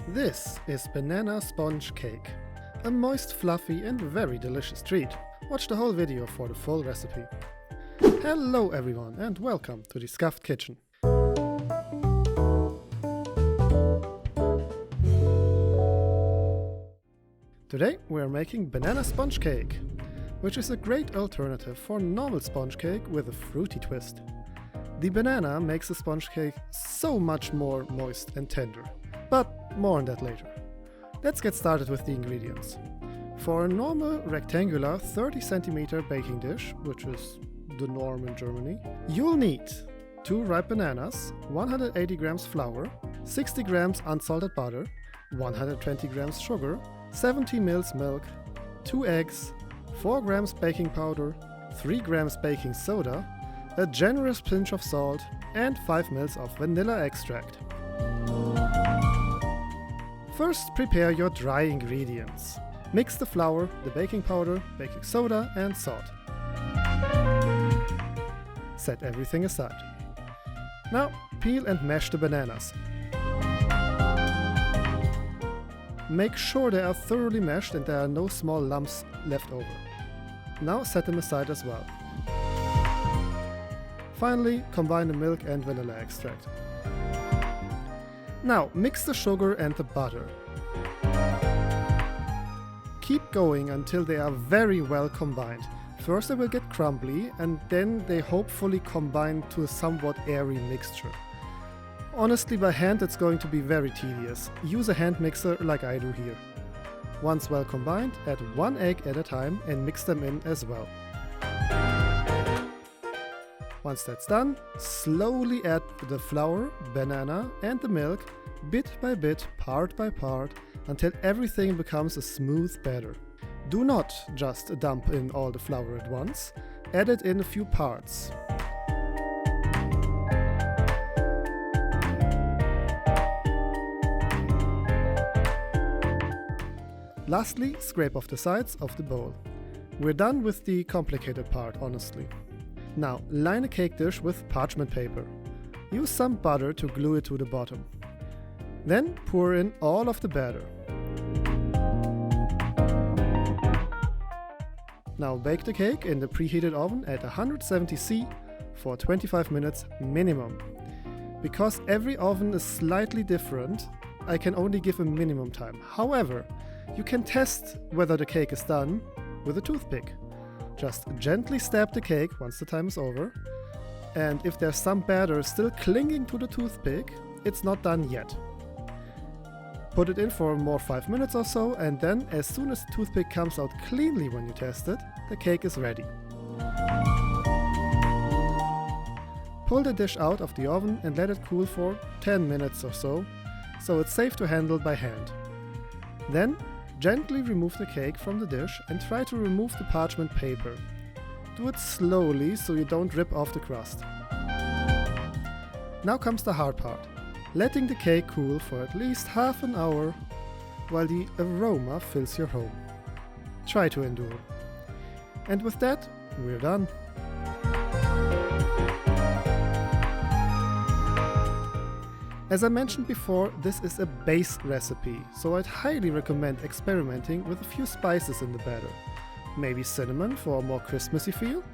This is banana sponge cake. A moist, fluffy and very delicious treat. Watch the whole video for the full recipe. Hello everyone and welcome to the Scuffed Kitchen. Today we are making banana sponge cake, which is a great alternative for normal sponge cake with a fruity twist. The banana makes the sponge cake so much more moist and tender, but more on that later. Let's get started with the ingredients. For a normal rectangular 30 cm baking dish, which is the norm in Germany, you'll need 2 ripe bananas, 180 grams flour, 60 grams unsalted butter, 120 grams sugar, 70 ml milk, 2 eggs, 4 grams baking powder, 3 grams baking soda, a generous pinch of salt, and 5 ml of vanilla extract. First, prepare your dry ingredients. Mix the flour, the baking powder, baking soda, and salt. Set everything aside. Now, peel and mash the bananas. Make sure they are thoroughly mashed and there are no small lumps left over. Now set them aside as well. Finally, combine the milk and vanilla extract. Now, mix the sugar and the butter. Keep going until they are very well combined. First they will get crumbly and then they hopefully combine to a somewhat airy mixture. Honestly, by hand it's going to be very tedious. Use a hand mixer like I do here. Once well combined, add 1 egg at a time and mix them in as well. Once that's done, slowly add the flour, banana and the milk, bit by bit, part by part, until everything becomes a smooth batter. Do not just dump in all the flour at once, add it in a few parts. Lastly, scrape off the sides of the bowl. We're done with the complicated part, honestly. Now, line a cake dish with parchment paper. Use some butter to glue it to the bottom. Then pour in all of the batter. Now bake the cake in the preheated oven at 170 C for 25 minutes minimum. Because every oven is slightly different, I can only give a minimum time. However, you can test whether the cake is done with a toothpick. Just gently stab the cake once the time is over, and if there's some batter still clinging to the toothpick, it's not done yet. Put it in for more 5 minutes or so, and then as soon as the toothpick comes out cleanly when you test it, the cake is ready. Pull the dish out of the oven and let it cool for 10 minutes or so it's safe to handle by hand. Then gently remove the cake from the dish and try to remove the parchment paper. Do it slowly so you don't rip off the crust. Now comes the hard part. Letting the cake cool for at least half an hour while the aroma fills your home. Try to endure. And with that, we're done. As I mentioned before, this is a base recipe, so I'd highly recommend experimenting with a few spices in the batter. Maybe cinnamon for a more Christmassy feel?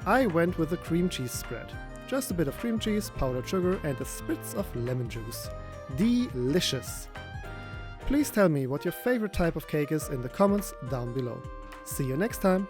I went with a cream cheese spread. Just a bit of cream cheese, powdered sugar and a spritz of lemon juice. Delicious! Please tell me what your favorite type of cake is in the comments down below. See you next time!